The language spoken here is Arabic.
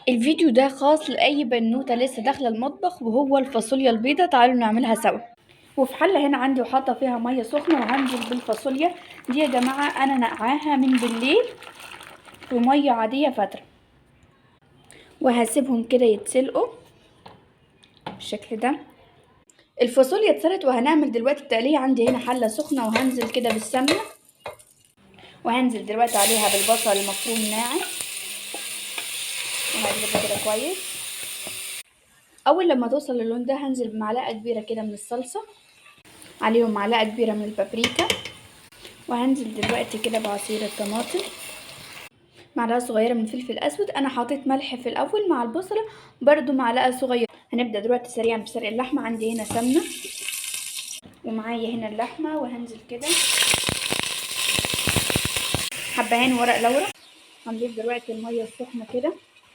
الفيديو ده خاص لأي بنوتة لسه داخلة المطبخ وهو الفاصوليا البيضة. تعالوا نعملها سوا. وفي حلة هنا عندي وحاطة فيها مية سخنة وهنزل بالفاصوليا دي يا جماعة. أنا نقعاها من بالليل في مية عادية فترة، وهسيبهم كده يتسلقوا بالشكل ده. الفاصوليا اتسلقت وهنعمل دلوقتي التقلية. عندي هنا حلة سخنة وهنزل كده بالسمنة، وهنزل دلوقتي عليها بالبصل المفروم ناعم وهقلبها كده كويس. اول لما توصل للون ده هنزل بمعلقه كبيره كده من الصلصه، عليهم معلقه كبيره من البابريكا، وهنزل دلوقتي كده بعصير الطماطم، معلقه صغيره من فلفل اسود. انا حطيت ملح في الاول مع البصله برضو معلقه صغيره. هنبدا دلوقتي سريعا بسلق اللحمه. عندي هنا سمنه ومعايا هنا اللحمه، وهنزل كده حبهان ورق لورا. هنضيف دلوقتي الميه السخنه كده